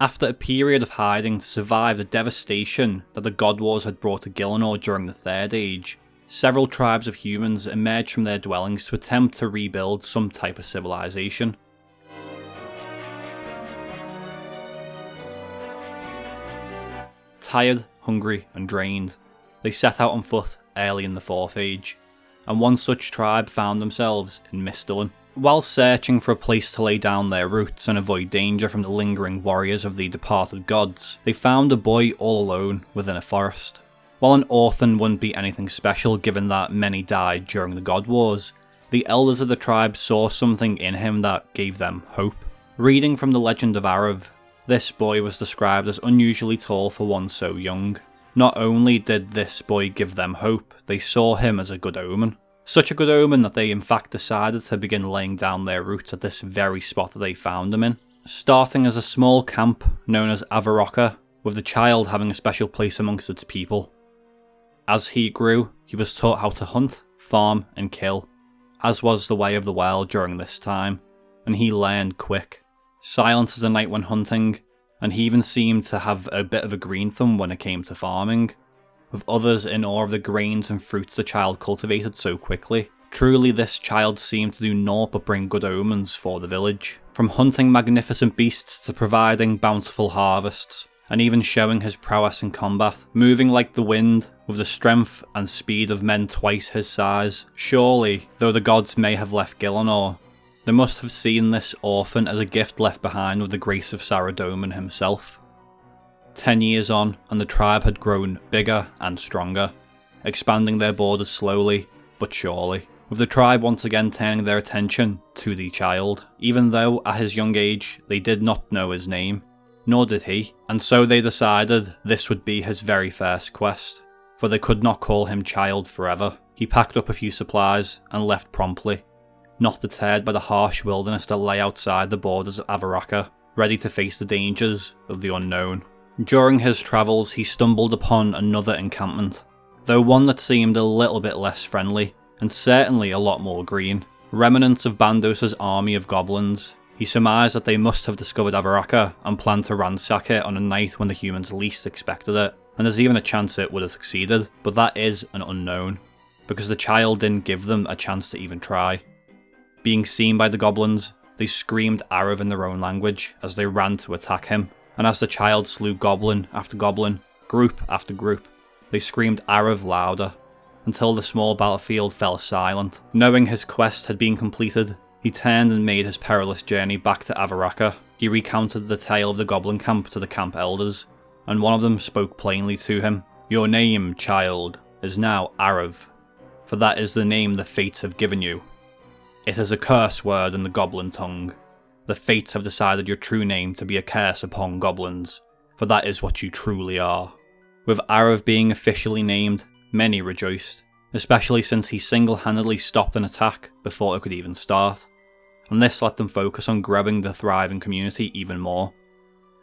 After a period of hiding to survive the devastation that the God Wars had brought to Gielinor during the Third Age, several tribes of humans emerged from their dwellings to attempt to rebuild some type of civilization. Tired, hungry and drained, they set out on foot early in the Fourth Age, and one such tribe found themselves in Mistalin. While searching for a place to lay down their roots and avoid danger from the lingering warriors of the departed gods, they found a boy all alone within a forest. While an orphan wouldn't be anything special given that many died during the God Wars, the elders of the tribe saw something in him that gave them hope. Reading from the legend of Arrav, this boy was described as unusually tall for one so young. Not only did this boy give them hope, they saw him as a good omen. Such a good omen that they in fact decided to begin laying down their roots at this very spot that they found him in. Starting as a small camp known as Avarrocka, with the child having a special place amongst its people. As he grew, he was taught how to hunt, farm and kill, as was the way of the world during this time, and he learned quick. Silent as a night when hunting, and he even seemed to have a bit of a green thumb when it came to farming, with others in awe of the grains and fruits the child cultivated so quickly. Truly this child seemed to do naught but bring good omens for the village, from hunting magnificent beasts to providing bountiful harvests, and even showing his prowess in combat, moving like the wind, with the strength and speed of men twice his size. Surely, though the gods may have left Gielinor, they must have seen this orphan as a gift left behind with the grace of Saradomin himself. 10 years on, and the tribe had grown bigger and stronger, expanding their borders slowly but surely, with the tribe once again turning their attention to the child, even though at his young age they did not know his name, nor did he, and so they decided this would be his very first quest, for they could not call him child forever. He packed up a few supplies and left promptly, not deterred by the harsh wilderness that lay outside the borders of Avarrocka, ready to face the dangers of the unknown. During his travels he stumbled upon another encampment, though one that seemed a little bit less friendly, and certainly a lot more green. Remnants of Bandos's army of goblins. He surmised that they must have discovered Avarrocka and planned to ransack it on a night when the humans least expected it, and there's even a chance it would have succeeded, but that is an unknown, because the child didn't give them a chance to even try. Being seen by the goblins, they screamed Arrav in their own language as they ran to attack him, and as the child slew goblin after goblin, group after group, they screamed Arrav louder, until the small battlefield fell silent. Knowing his quest had been completed, he turned and made his perilous journey back to Avarrocka. He recounted the tale of the goblin camp to the camp elders, and one of them spoke plainly to him. "Your name, child, is now Arrav, for that is the name the fates have given you. It is a curse word in the goblin tongue. The fates have decided your true name to be a curse upon goblins, for that is what you truly are." With Arrav being officially named, many rejoiced, especially since he single-handedly stopped an attack before it could even start, and this let them focus on growing the thriving community even more.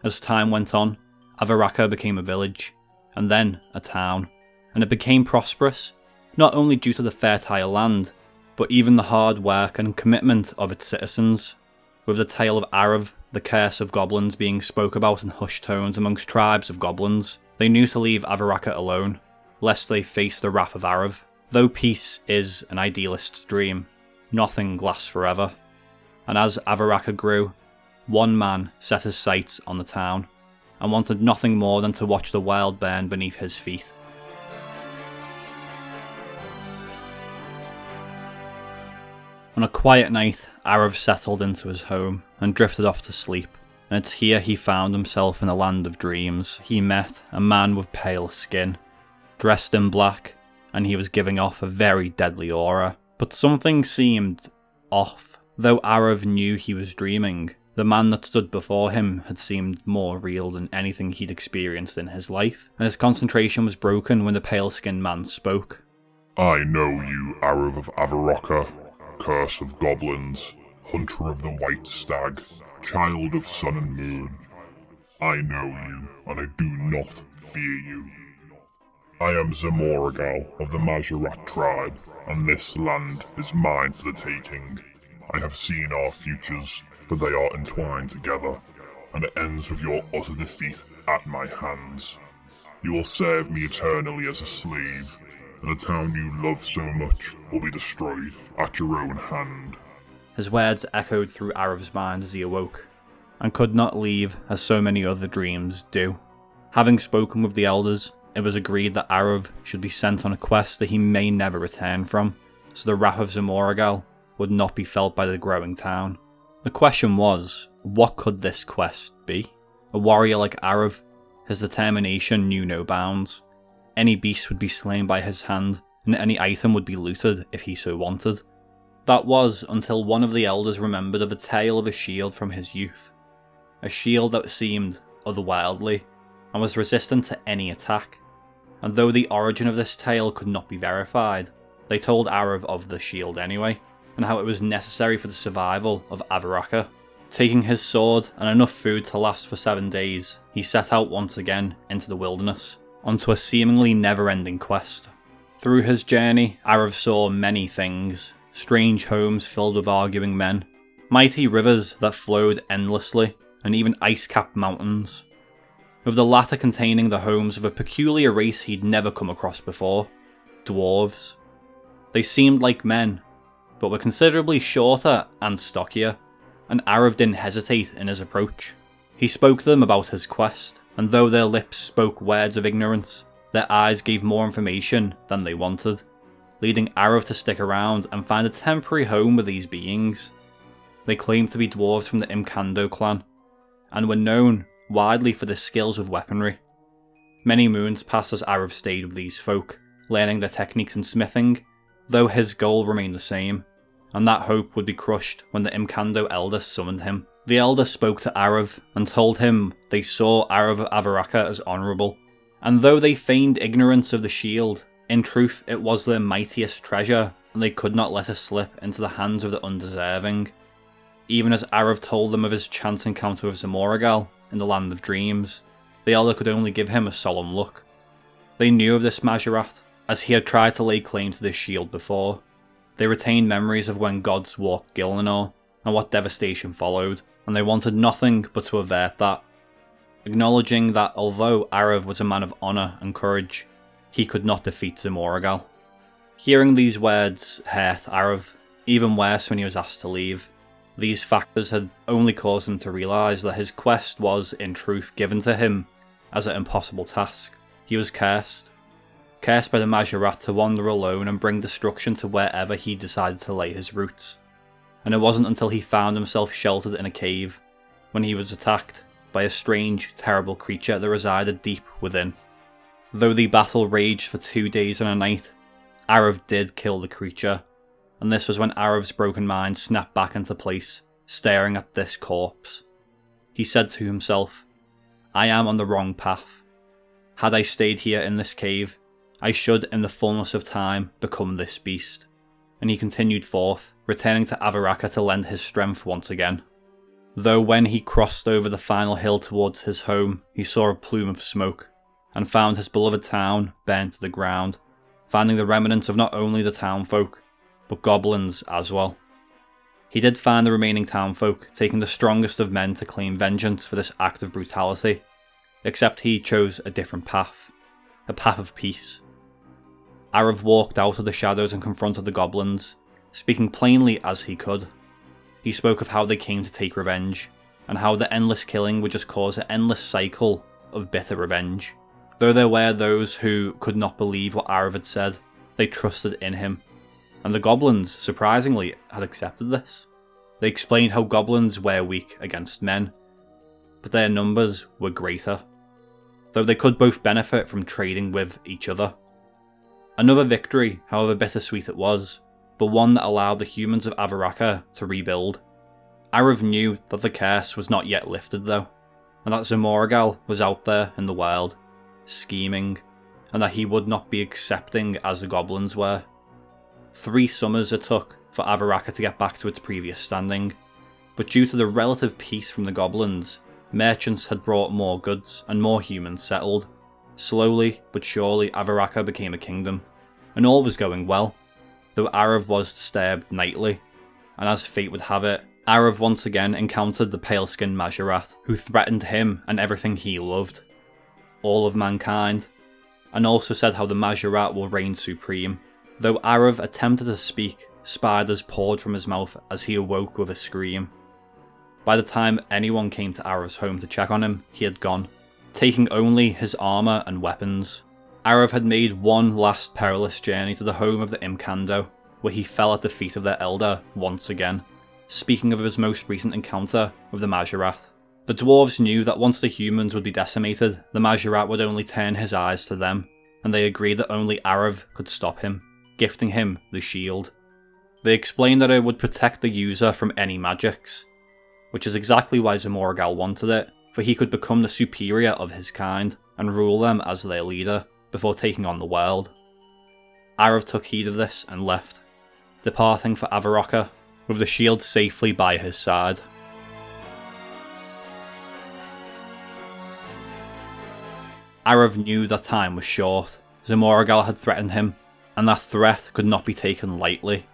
As time went on, Avarrocka became a village, and then a town, and it became prosperous, not only due to the fertile land, but even the hard work and commitment of its citizens, with the tale of Arrav, the curse of goblins, being spoke about in hushed tones amongst tribes of goblins. They knew to leave Avarrocka alone, lest they face the wrath of Arrav. Though peace is an idealist's dream, nothing lasts forever, and as Avarrocka grew, one man set his sights on the town, and wanted nothing more than to watch the world burn beneath his feet. On a quiet night, Arrav settled into his home and drifted off to sleep, and it's here he found himself in a land of dreams. He met a man with pale skin, dressed in black, and he was giving off a very deadly aura. But something seemed off. Though Arrav knew he was dreaming, the man that stood before him had seemed more real than anything he'd experienced in his life, and his concentration was broken when the pale-skinned man spoke. "I know you, Arrav of Avarrocka, curse of goblins, hunter of the white stag, child of sun and moon. I know you, and I do not fear you. I am Zamorigal of the Majorat tribe, and this land is mine for the taking. I have seen our futures, but they are entwined together. and it ends with your utter defeat at my hands. You will serve me eternally as a slave, and the town you love so much will be destroyed at your own hand. His words echoed through Arrav's mind as he awoke, and could not leave as so many other dreams do. Having spoken with the elders, it was agreed that Arrav should be sent on a quest that he may never return from, so the wrath of Zamorgal would not be felt by the growing town. The question was, what could this quest be? A warrior like Arrav, his determination knew no bounds. Any beast would be slain by his hand, and any item would be looted if he so wanted. That was until one of the elders remembered of a tale of a shield from his youth. A shield that seemed otherworldly, and was resistant to any attack. And though the origin of this tale could not be verified, they told Arrav of the shield anyway, and how it was necessary for the survival of Avarrocka. Taking his sword and enough food to last for 7 days, he set out once again into the wilderness, onto a seemingly never-ending quest. Through his journey, Arrav saw many things: strange homes filled with arguing men, mighty rivers that flowed endlessly, and even ice-capped mountains, with the latter containing the homes of a peculiar race he'd never come across before: dwarves. They seemed like men, but were considerably shorter and stockier, and Arrav didn't hesitate in his approach. He spoke to them about his quest, and though their lips spoke words of ignorance, their eyes gave more information than they wanted, leading Arrav to stick around and find a temporary home with these beings. They claimed to be dwarves from the Imkando clan, and were known widely for their skills with weaponry. Many moons passed as Arrav stayed with these folk, learning their techniques in smithing, though his goal remained the same, and that hope would be crushed when the Imkando elder summoned him. The elder spoke to Arrav and told him they saw Arrav of Avarrocka as honourable, and though they feigned ignorance of the shield, in truth it was their mightiest treasure, and they could not let it slip into the hands of the undeserving. Even as Arrav told them of his chance encounter with Zamorgal in the Land of Dreams, the elder could only give him a solemn look. They knew of this Majorat, as he had tried to lay claim to this shield before. They retained memories of when gods walked Gielinor, and what devastation followed, and they wanted nothing but to avert that, acknowledging that although Arrav was a man of honour and courage, he could not defeat Zamorgal. Hearing these words hurt Arrav, even worse when he was asked to leave. These factors had only caused him to realise that his quest was, in truth, given to him as an impossible task. He was cursed by the Majorat to wander alone and bring destruction to wherever he decided to lay his roots. And it wasn't until he found himself sheltered in a cave when he was attacked by a strange, terrible creature that resided deep within. Though the battle raged for 2 days and a night, Arrav did kill the creature, and this was when Arrav's broken mind snapped back into place, staring at this corpse. He said to himself, "I am on the wrong path. Had I stayed here in this cave, I should in the fullness of time become this beast." And he continued forth, returning to Avarrocka to lend his strength once again. Though when he crossed over the final hill towards his home, he saw a plume of smoke, and found his beloved town burned to the ground, finding the remnants of not only the townfolk, but goblins as well. He did find the remaining townfolk taking the strongest of men to claim vengeance for this act of brutality, except he chose a different path, a path of peace. Arrav walked out of the shadows and confronted the goblins, speaking plainly as he could. He spoke of how they came to take revenge, and how the endless killing would just cause an endless cycle of bitter revenge. Though there were those who could not believe what Arrav had said, they trusted in him, and the goblins, surprisingly, had accepted this. They explained how goblins were weak against men, but their numbers were greater, though they could both benefit from trading with each other. Another victory, however bittersweet it was, but one that allowed the humans of Avarrocka to rebuild. Arrav knew that the curse was not yet lifted though, and that Zamorgal was out there in the world, scheming, and that he would not be accepting as the goblins were. 3 summers it took for Avarrocka to get back to its previous standing, but due to the relative peace from the goblins, merchants had brought more goods and more humans settled. Slowly but surely Avarrocka became a kingdom, and all was going well, though Arrav was disturbed nightly, and as fate would have it, Arrav once again encountered the pale-skinned Majorat, who threatened him and everything he loved, all of mankind, and also said how the Majorat will reign supreme. Though Arrav attempted to speak, spiders poured from his mouth as he awoke with a scream. By the time anyone came to Arrav's home to check on him, he had gone, taking only his armour and weapons. Arrav had made one last perilous journey to the home of the Imkando, where he fell at the feet of their elder once again, speaking of his most recent encounter with the Majorat. The dwarves knew that once the humans would be decimated, the Majorat would only turn his eyes to them, and they agreed that only Arrav could stop him, gifting him the shield. They explained that it would protect the user from any magics, which is exactly why Zamorgal wanted it, for he could become the superior of his kind and rule them as their leader before taking on the world. Arrav took heed of this and left, departing for Avarrocka with the shield safely by his side. Arrav knew that time was short. Zamorgal had threatened him, and that threat could not be taken lightly.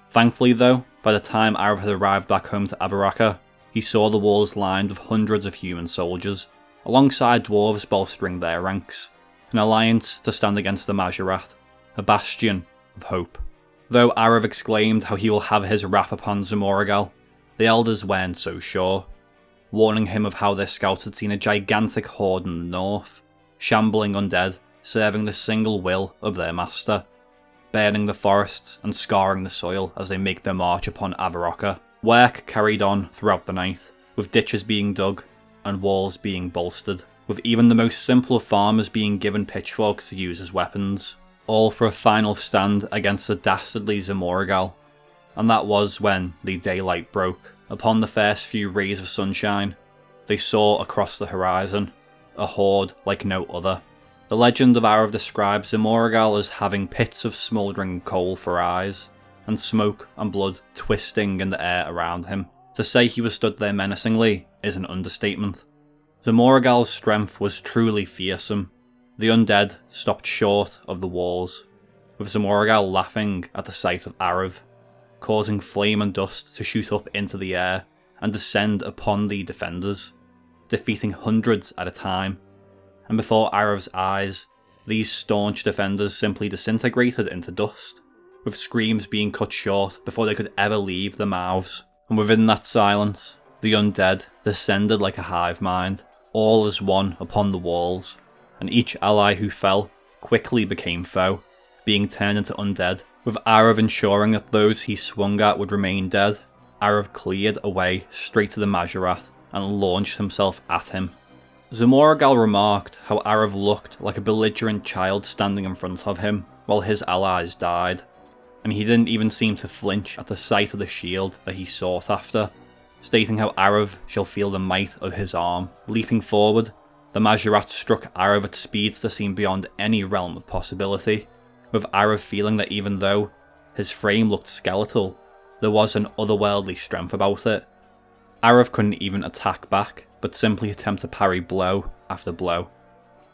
Thankfully though, by the time Arrav had arrived back home to Avarrocka, he saw the walls lined with hundreds of human soldiers, alongside dwarves bolstering their ranks, an alliance to stand against the Majorat, a bastion of hope. Though Arrav exclaimed how he will have his wrath upon Zamorgal, the elders weren't so sure, warning him of how their scouts had seen a gigantic horde in the north, shambling undead, serving the single will of their master, burning the forests and scarring the soil as they make their march upon Avarrocka. Work carried on throughout the night, with ditches being dug and walls being bolstered, with even the most simple of farmers being given pitchforks to use as weapons, all for a final stand against the dastardly Zamorgal. And that was when the daylight broke. Upon the first few rays of sunshine, they saw across the horizon a horde like no other. The legend of Arrav describes Zamorgal as having pits of smouldering coal for eyes, and smoke and blood twisting in the air around him. To say he was stood there menacingly is an understatement. Zamorgal's strength was truly fearsome. The undead stopped short of the walls, with Zamorgal laughing at the sight of Arrav, causing flame and dust to shoot up into the air and descend upon the defenders, defeating hundreds at a time. And before Arrav's eyes, these staunch defenders simply disintegrated into dust, with screams being cut short before they could ever leave their mouths. And within that silence, the undead descended like a hive mind, all as one upon the walls, and each ally who fell quickly became foe, being turned into undead. With Arrav ensuring that those he swung at would remain dead, Arrav cleared a way straight to the Majorat and launched himself at him. Zamorgal remarked how Arrav looked like a belligerent child standing in front of him while his allies died, and he didn't even seem to flinch at the sight of the shield that he sought after, stating how Arrav shall feel the might of his arm. Leaping forward, the Majorat struck Arrav at speeds that seemed beyond any realm of possibility, with Arrav feeling that even though his frame looked skeletal, there was an otherworldly strength about it. Arrav couldn't even attack back, but simply attempt to parry blow after blow.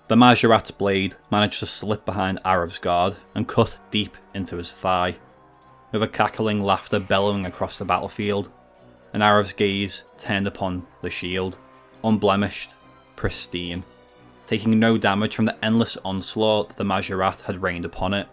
The Majorat's blade managed to slip behind Arrav's guard and cut deep into his thigh, with a cackling laughter bellowing across the battlefield, and Arrav's gaze turned upon the shield, unblemished, pristine, taking no damage from the endless onslaught that the Majorat had rained upon it.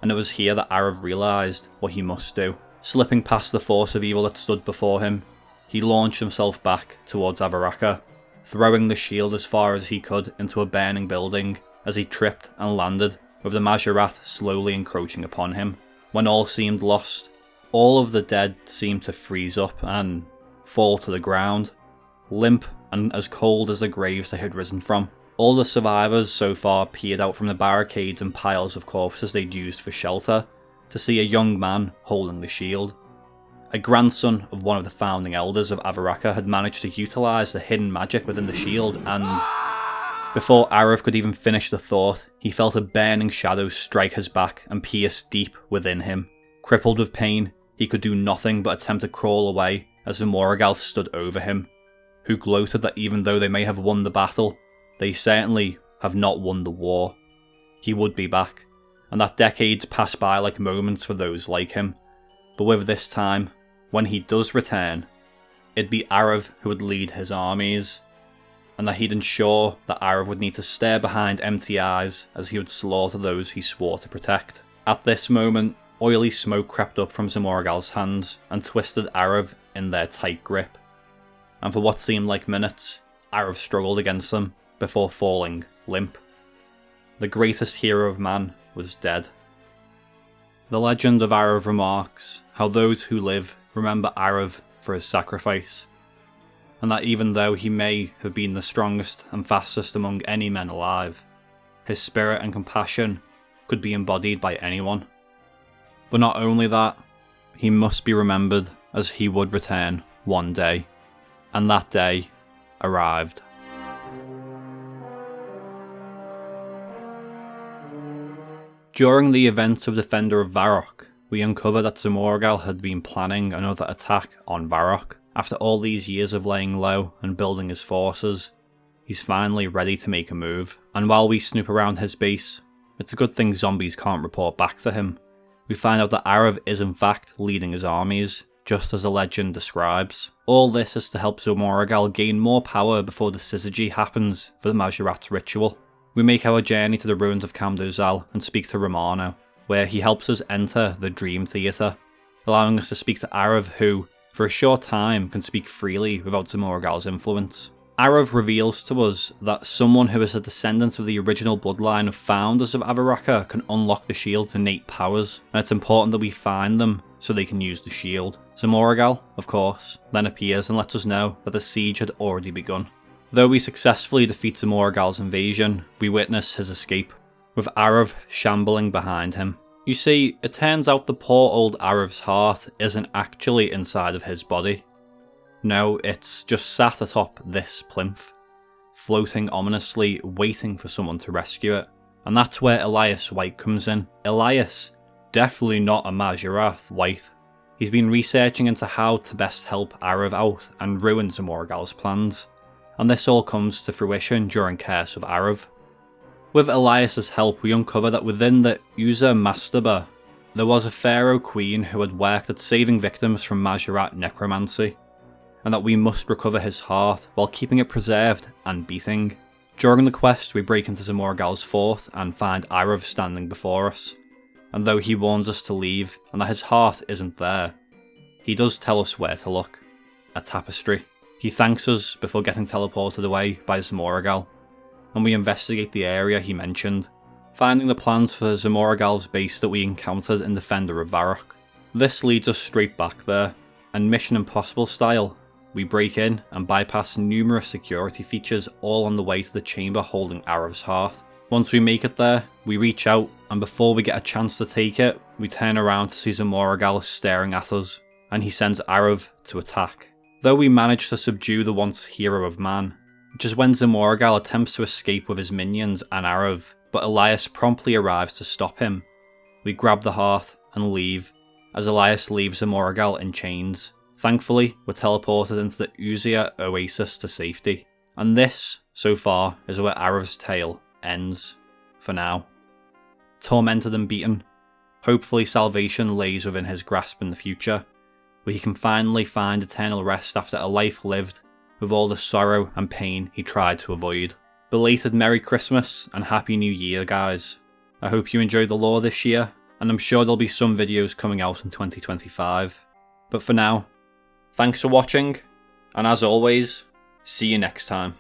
And it was here that Arrav realised what he must do. Slipping past the force of evil that stood before him, he launched himself back towards Avarrocka, throwing the shield as far as he could into a burning building as he tripped and landed, with the Majorat slowly encroaching upon him. When all seemed lost, all of the dead seemed to freeze up and fall to the ground, limp and as cold as the graves they had risen from. All the survivors so far peered out from the barricades and piles of corpses they'd used for shelter to see a young man holding the shield. A grandson of one of the founding elders of Avarrocka had managed to utilise the hidden magic within the shield, and before Arrav could even finish the thought, he felt a burning shadow strike his back and pierce deep within him. Crippled with pain, he could do nothing but attempt to crawl away as Zamorgal stood over him, who gloated that even though they may have won the battle, they certainly have not won the war. He would be back, and that decades passed by like moments for those like him, but with this time, when he does return, it'd be Arrav who would lead his armies, and that he'd ensure that Arrav would need to stare behind empty eyes as he would slaughter those he swore to protect. At this moment, oily smoke crept up from Zamorgal's hands and twisted Arrav in their tight grip, and for what seemed like minutes, Arrav struggled against them before falling limp. The greatest hero of man was dead. The legend of Arrav remarks how those who live remember Arrav for his sacrifice, and that even though he may have been the strongest and fastest among any men alive, his spirit and compassion could be embodied by anyone. But not only that, he must be remembered as he would return one day, and that day arrived. During the events of Defender of Varrock, we uncover that Zamorgal had been planning another attack on Varrock. After all these years of laying low and building his forces, he's finally ready to make a move. And while we snoop around his base, it's a good thing zombies can't report back to him. We find out that Arrav is in fact leading his armies, just as the legend describes. All this is to help Zamorgal gain more power before the syzygy happens for the Majorat's ritual. We make our journey to the ruins of Camdozal and speak to Romano, where he helps us enter the Dream Theatre, allowing us to speak to Arrav, who, for a short time, can speak freely without Zamorgal's influence. Arrav reveals to us that someone who is a descendant of the original bloodline of founders of Avarrocka can unlock the shield's innate powers, and it's important that we find them so they can use the shield. Zamorgal, of course, then appears and lets us know that the siege had already begun. Though we successfully defeat Zamorgal's invasion, we witness his escape, with Arrav shambling behind him. You see, it turns out the poor old Arrav's heart isn't actually inside of his body. No, it's just sat atop this plinth, floating ominously, waiting for someone to rescue it. And that's where Elias White comes in. Elias, definitely not a Majorat White. He's been researching into how to best help Arrav out and ruin Zamorgal's plans. And this all comes to fruition during Curse of Arrav. With Elias's help, we uncover that within the Uza Mastaba, there was a pharaoh queen who had worked at saving victims from Majorat necromancy, and that we must recover his heart while keeping it preserved and beating. During the quest, we break into Zamorgal's fort and find Arrav standing before us, and though he warns us to leave and that his heart isn't there, he does tell us where to look: a tapestry. He thanks us before getting teleported away by Zamorgal, and we investigate the area he mentioned, finding the plans for Zamorgal's base that we encountered in Defender of Varrock. This leads us straight back there, and Mission Impossible style, we break in and bypass numerous security features all on the way to the chamber holding Arrav's heart. Once we make it there, we reach out, and before we get a chance to take it, we turn around to see Zamorgal staring at us, and he sends Arrav to attack. Though we manage to subdue the once hero of man, which is when Zamorgal attempts to escape with his minions and Arrav, but Elias promptly arrives to stop him. We grab the heart and leave, as Elias leaves Zamorgal in chains. Thankfully, we're teleported into the Uzia Oasis to safety. And this, so far, is where Arrav's tale ends, for now. Tormented and beaten, hopefully salvation lays within his grasp in the future, where he can finally find eternal rest after a life lived with all the sorrow and pain he tried to avoid. Belated Merry Christmas and Happy New Year, guys. I hope you enjoyed the lore this year, and I'm sure there'll be some videos coming out in 2025. But for now, thanks for watching, and as always, see you next time.